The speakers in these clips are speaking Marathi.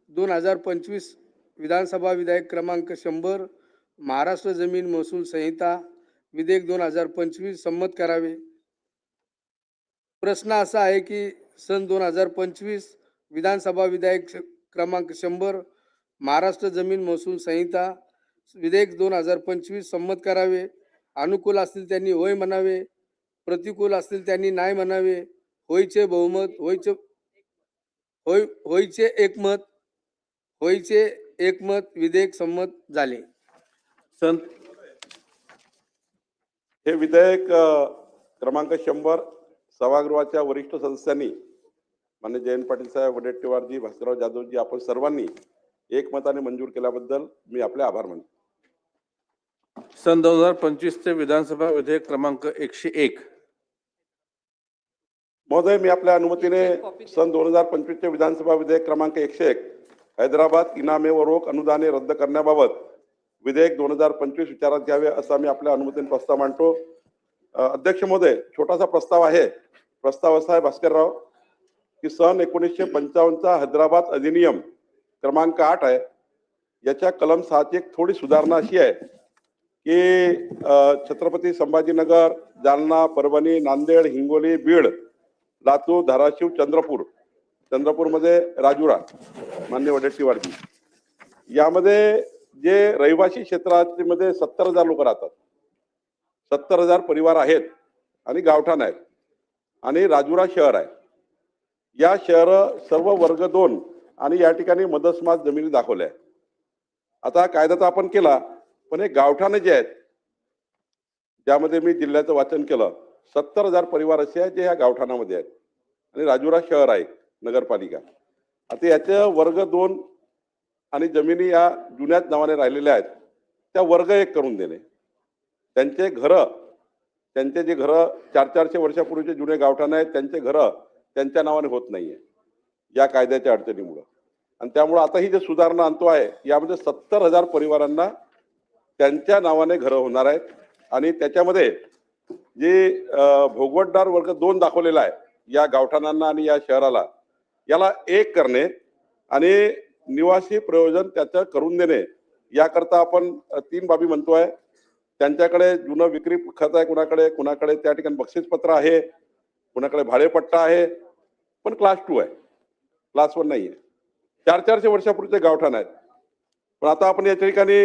2025 विधानसभा विधेयक क्रमांक 100 महाराष्ट्र जमीन महसूल संहिता विधेयक 2025 संमत करावे। प्रश्न असा आहे की सन 2025 विधानसभा विधेयक क्रमांक 100 महाराष्ट्र जमीन महसूल संहिता विधेयक 2025 संमत करावे। अनुकूल असतील त्यांनी होय म्हणावे, प्रतिकूल असतील त्यांनी नाही म्हणावे। होयचे बहुमत, होयचे एकमत, होयचे एकमत विधेयक संमत झाले। हे विधेयक क्रमांक 100 सभागृहाच्या वरिष्ठ सदस्यांनी माननीय जयंत पाटील साहेब, वडेट्टीवारजी, भास्करराव जाधवजी आपण सर्वांनी एकमताने मंजूर केल्याबद्दल मी आपले आभार मानतो। सन 2025 चे विधानसभा विधेयक क्रमांक 101। महोदय, मी आपल्या अनुमतीने सन 2025 चे विधानसभा विधेयक क्रमांक 101 हैदराबाद इनामे व रोख अनुदाने रद्द करण्याबाबत विधेयक 2025 विचारात घ्यावे असा मी आपल्या अनुमतीने प्रस्ताव मांडतो। अध्यक्ष महोदय, छोटासा प्रस्ताव आहे। प्रस्ताव असा आहे भास्करराव की सन 1955 चा हैदराबाद अधिनियम क्रमांक 8 आहे, याच्या कलम 6 ची एक थोडी सुधारणा अशी आहे की छत्रपती संभाजीनगर, जालना, परभणी, नांदेड, हिंगोली, बीड, लातूर, धाराशिव, चंद्रपूरमध्ये राजुरा, मान्य वडेट्टीवारजी, यामध्ये जे रहिवासी क्षेत्रामध्ये 70,000 लोक राहतात, 70,000 परिवार आहेत आणि गावठाण आहेत आणि राजुरा शहर आहे। या शहर सर्व वर्ग 2 आणि या ठिकाणी मदसमाज जमिनी दाखवल्या आहेत। आता कायदा तर आपण केला, पण हे गावठाणे जे आहेत, ज्यामध्ये मी जिल्ह्याचं वाचन केलं, 70,000 परिवार असे आहेत जे या गावठाणामध्ये आहेत आणि राजुरा शहर आहे नगरपालिका। आता याचे वर्ग 2 आणि जमिनी या जुन्याच नावाने राहिलेल्या आहेत, त्या वर्ग 1 करून देणे। त्यांचे जे घर 400-400 वर्षापूर्वीचे जुने गावठाण आहेत, त्यांचे घर त्यांच्या नावाने होत नाहीये या कायद्याच्या अडचणीमुळे। आणि त्यामुळे आता ही जे सुधारणा आणतो आहे, यामध्ये 70,000 परिवारांना त्यांच्या नावाने घर होणार आहेत आणि त्याच्यामध्ये जे भोगवटदार वर्ग 2 दाखवलेला आहे या गावठाणांना आणि या शहराला, याला 1 करणे आणि निवासी प्रयोजन त्याचं करून देणे, याकरता आपण 3 बाबी म्हणतोय। त्यांच्याकडे जुनं विक्री खत आहे, कुणाकडे त्या ठिकाणी बक्षीसपत्र आहे, कुणाकडे भाडेपट्टा आहे, पण क्लास 2 आहे, क्लास 1 नाही आहे। 400-400 वर्षापूर्वीचे गावठाण आहेत, पण आता आपण या ठिकाणी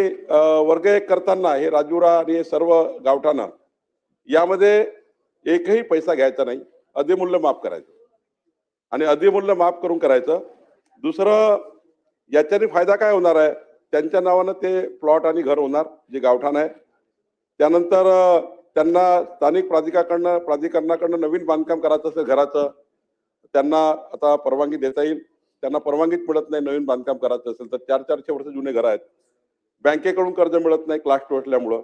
वर्ग 1 करताना हे राजुरा आणि हे सर्व गावठाण यामध्ये एकही पैसा घ्यायचा नाही, अधिमूल्य माफ करायचं आणि अधिमूल्य माफ करून करायचं। दुसरं, याच्याने फायदा काय होणार आहे, त्यांच्या नावानं ते प्लॉट आणि घर होणार जे गावठाण आहे। त्यानंतर त्यांना स्थानिक प्राधिकरणाकडनं नवीन बांधकाम करायचं असेल घराचं, त्यांना आता परवानगी देता येईल। त्यांना परवानगीच मिळत नाही नवीन बांधकाम करायचं असेल तर, 400-400 वर्ष जुने घर आहेत, बँकेकडून कर्ज मिळत नाही क्लास 2 असल्यामुळं।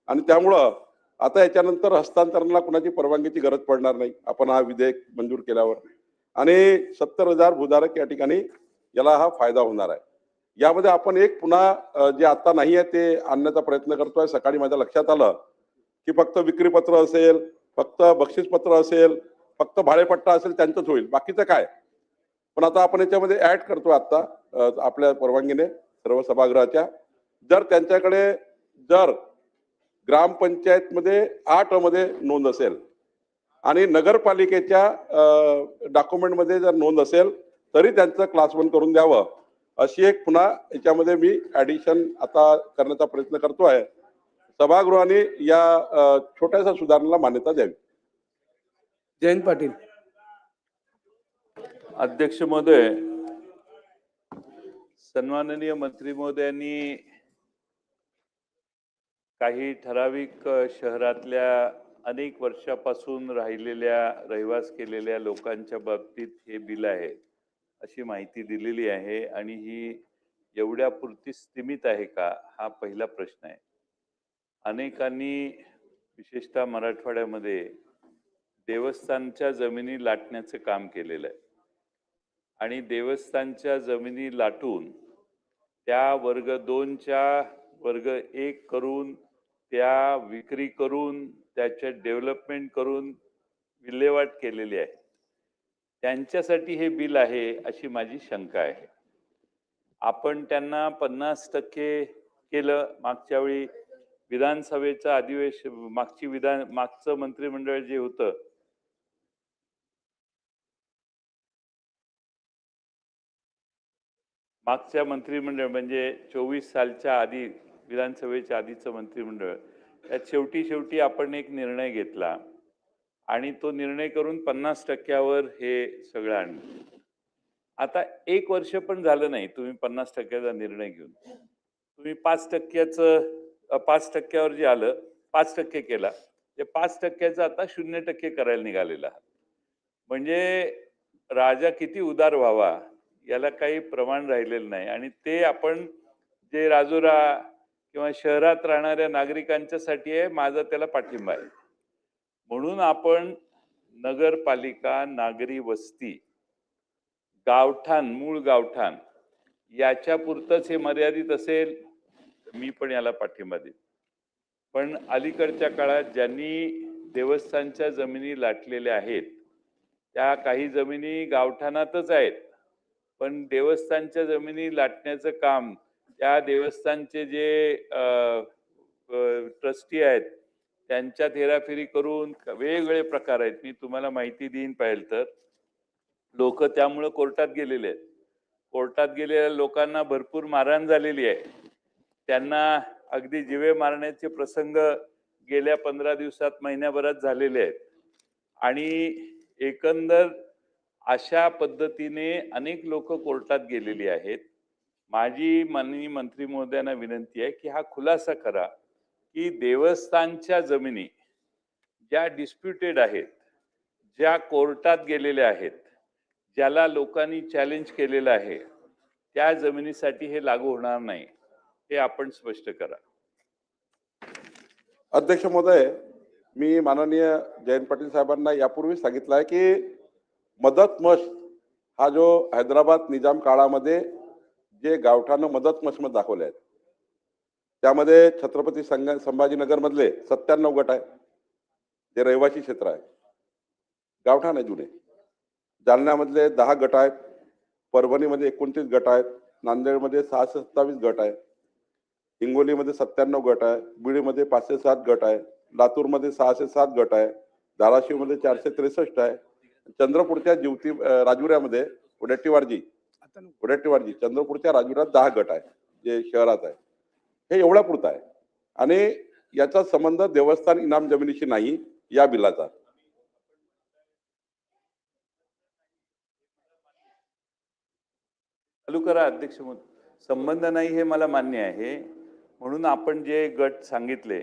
आणि त्यामुळं आता याच्यानंतर हस्तांतरणाला कुणाची परवानगीची गरज पडणार नाही आपण हा विधेयक मंजूर केल्यावर, आणि 70,000 भूधारक या ठिकाणी याला हा फायदा होणार आहे। यामध्ये आपण एक पुन्हा जे आता नाही आहे ते आणण्याचा प्रयत्न करतोय। सकाळी माझ्या लक्षात आलं की फक्त विक्रीपत्र असेल, फक्त बक्षीसपत्र असेल, फक्त भाडेपट्टा असेल त्यांचंच होईल, बाकीचं काय। पण आता आपण याच्यामध्ये ऍड करतोय आता आपल्या परवानगीने सर्व सभागृहाच्या, जर त्यांच्याकडे ग्रामपंचायत मध्ये 8 मध्ये नोंद असेल आणि नगरपालिकेच्या डॉक्युमेंट मध्ये जर नोंद असेल तरी त्यांचं क्लास 1 करून द्यावं, अशी एक पुन्हा याच्यामध्ये मी ऍडिशन आता करण्याचा प्रयत्न करतोय। सभागृहाने या छोट्याशा सुधारणेला मान्यता द्यावी। जयंत पाटील। अध्यक्ष महोदय, सन्माननीय मंत्री महोदयांनी काही ठराविक शहरातल्या अनेक वर्षापासून रहिवास केलेल्या लोकांच्या बाबतीत हे बिल आहे अशी माहिती दिलेली आहे, आणि ही एवढ्यापुरती सीमित आहे का, हा पहिला प्रश्न आहे। अनेकांनी विशेषतः मराठवाड्यामध्ये देवस्थानच्या जमिनी लाटण्याचं काम केलेलं आहे आणि देवस्थानच्या जमिनी लाटून त्या वर्ग 2च्या वर्ग 1 करून, त्या विक्री करून, त्याचे डेव्हलपमेंट करून विल्हेवाट केलेली आहे। त्यांच्यासाठी हे बिल आहे अशी माझी शंका आहे। आपण त्यांना 50% केलं. मागच्या वेळी विधानसभेचं अधिवेशन मागचं मंत्रिमंडळ जे होतं मागच्या मंत्रिमंडळ म्हणजे 24 सालच्या आधी विधानसभेच्या आधीचं मंत्रिमंडळ, त्यात शेवटी आपण एक निर्णय घेतला आणि तो निर्णय करून 50%वर हे सगळं आणलं. आता 1 वर्ष पण झालं नाही तुम्ही 50%चा निर्णय घेऊन. तुम्ही 5%वर जे आलं 5% केला. ते 5%चं आता 0% करायला निघालेला आहात. म्हणजे राजा किती उदार व्हावा याला काही प्रमाण राहिलेलं नाही आणि ते आपण जे राजुरा किंवा शहरात राहणाऱ्या नागरिकांच्यासाठी आहे, माझा त्याला पाठिंबा आहे. म्हणून आपण नगरपालिका, नागरी वस्ती, गावठाण, मूळ गावठाण याच्या पुरतंच हे मर्यादित असेल, मी पण याला पाठिंबा देईन. पण अलीकडच्या काळात ज्यांनी देवस्थानच्या जमिनी लाटलेल्या आहेत, त्या काही जमिनी गावठाणातच आहेत, पण देवस्थानच्या जमिनी लाटण्याचं काम त्या देवस्थानचे जे ट्रस्टी आहेत त्यांच्यात हेराफेरी करून वेगवेगळे प्रकार आहेत. मी तुम्हाला माहिती देईन पाहिजे तर. लोक त्यामुळे कोर्टात गेलेले आहेत. कोर्टात गेलेल्या लोकांना भरपूर मारहाण झालेली आहे. त्यांना अगदी जीवे मारण्याचे प्रसंग गेल्या 15 दिवसात, महिन्याभरात झालेले आहेत. आणि एकंदर अशा पद्धतीने अनेक लोक कोर्टात गेलेली आहेत. माझी माननीय मंत्री महोदयांना विनंती आहे की हा खुलासा करा की देवस्थानच्या जमिनी ज्या डिस्प्युटेड आहेत, ज्या कोर्टात गेलेल्या आहेत, ज्याला लोकांनी चॅलेंज केलेलं आहे, त्या जमिनीसाठी हे लागू होणार नाही, हे आपण स्पष्ट करा. अध्यक्ष महोदय, मी माननीय जयंत पाटील साहेबांना यापूर्वी सांगितलं आहे की मदत मश हा जो हैदराबाद निजाम काळामध्ये जे गावठाणं मदत मशमध्ये दाखवले आहेत, त्यामध्ये छत्रपती संभाजीनगर मधले 97 गट आहे, जे रहिवासी क्षेत्र आहे, गावठाण आहे जुने. जालन्यामधले 10 गट आहेत, परभणीमध्ये 29 गट आहेत, नांदेडमध्ये 627 गट आहे, हिंगोलीमध्ये 97 गट आहे, बीडमध्ये 507 गट आहे, लातूरमध्ये 607 गट आहे, धाराशिवमध्ये 463 आहे, चंद्रपूरच्या राजुऱ्यामध्ये उडेट्टीवारजी चंद्रपूरच्या राजुऱ्यात 10 गट आहे, जे शहरात आहे. हे एवढ्या पुरतं आहे आणि याचा संबंध देवस्थान इनाम जमिनीशी नाही या बिलाचा. चालू करा अध्यक्ष. संबंध नाही हे मला मान्य आहे. म्हणून आपण जे गट सांगितले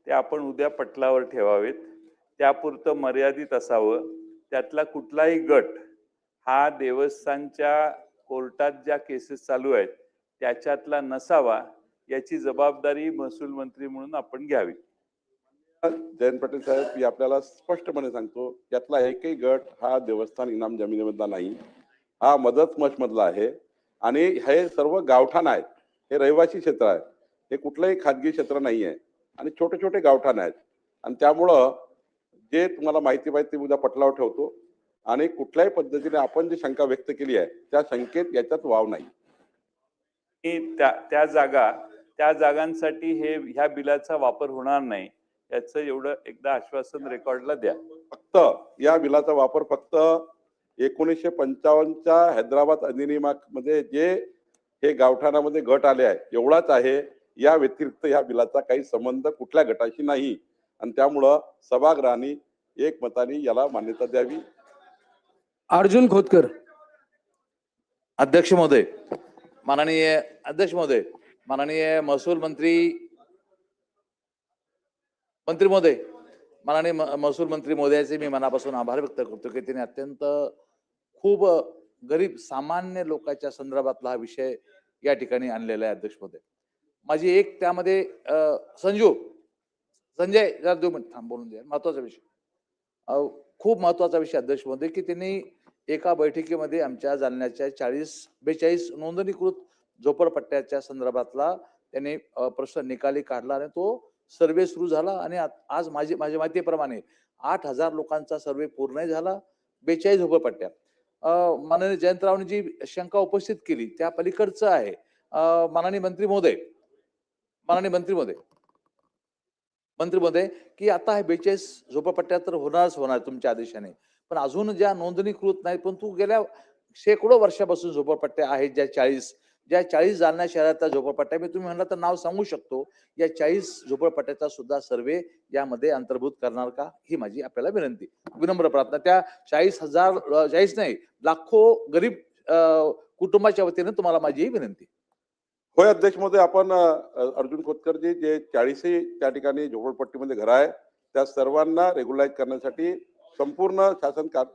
ते आपण उद्या पटलावर ठेवावेत. त्यापुरतं मर्यादित असावं. त्यातला कुठलाही गट हा देवस्थानच्या कोर्टात ज्या केसेस चालू आहेत त्याच्यातला नसावा, याची जबाबदारी महसूल मंत्री म्हणून आपण घ्यावी. जयंत पाटील साहेब, मी आपल्याला स्पष्टपणे सांगतो, यातला एकही गट हा देवस्थान इनाम जमिनीमधला नाही, हा मदत मश मधला आहे. आणि हे सर्व गावठाण आहेत, हे रहिवासी क्षेत्र आहे, हे कुठलंही खाजगी क्षेत्र नाही आहे आणि छोटे छोटे गावठाण आहेत. आणि त्यामुळं जे तुम्हाला माहिती पाहिजे ते उद्या पटलावर ठेवतो आणि कुठल्याही पद्धतीने आपण जी शंका व्यक्त केली आहे त्या शंकेत याच्यात वाव नाही. त्या जागांसाठी ह्या बिलाचा वापर होणार नाही, याचं एवढं एकदा आश्वासन रेकॉर्डला द्या. फक्त या बिलाचा वापर फक्त 1955च्या हैदराबाद अधिनियमामध्ये जे हे गावठाणामध्ये गट आले आहे एवढाच आहे. या व्यतिरिक्त या बिलाचा काही संबंध कुठल्या गटाशी नाही आणि त्यामुळं सभागृहाने एकमताने याला मान्यता द्यावी. अर्जुन खोतकर. अध्यक्ष महोदय, माननीय महसूल मंत्री महोदय, माननीय महसूल मंत्री महोदयाचे मी मनापासून आभार व्यक्त करतो की त्यांनी अत्यंत खूप गरीब सामान्य लोकांच्या संदर्भातला हा विषय या ठिकाणी आणलेला आहे. अध्यक्ष महोदय, माझी एक त्यामध्ये संजय जरा 2 मिनिट थांब, बोलून द्या. महत्वाचा विषय, खूप महत्वाचा विषय अध्यक्ष महोदय, की त्यांनी एका बैठकीमध्ये आमच्या जालन्याच्या 42 नोंदणीकृत झोपडपट्ट्याच्या संदर्भातला त्यांनी प्रश्न निकाली काढला आणि तो सर्वे सुरू झाला. आणि आज माझ्या माहितीप्रमाणे 8,000 लोकांचा सर्वे पूर्ण झाला, 42 झोपडपट्ट्या. माननीय जयंतरावनी जी शंका उपस्थित केली त्या पलीकडचं आहे. माननीय मंत्री महोदय की आता हे 42 झोपडपट्ट्या तर होणारच होणार तुमच्या आदेशाने. पण अजून ज्या नोंदणीकृत नाहीत, पण तू गेल्या शेकडो वर्षापासून झोपडपट्ट्या आहेत ज्या 40 जालना शहरातल्या झोपडपट्ट्या मी तुम्ही म्हणला तर नाव सांगू शकतो. या 40 झोपडपट्ट्याचा सुद्धा सर्वे यामध्ये अंतर्भूत करणार का? ही माझी आपल्याला विनंती. विनम्र प्रार्थना. त्या 40,000 40 नाही, लाखो गरीब कुटुंबाच्या वतीने तुम्हाला माझी ही विनंती. होय अध्यक्ष महोदय, आपण अर्जुन खोतकरजी जे 40ही त्या ठिकाणी झोपडपट्टीमध्ये घर आहे त्या सर्वांना रेग्युलाइज करण्यासाठी संपूर्ण शासन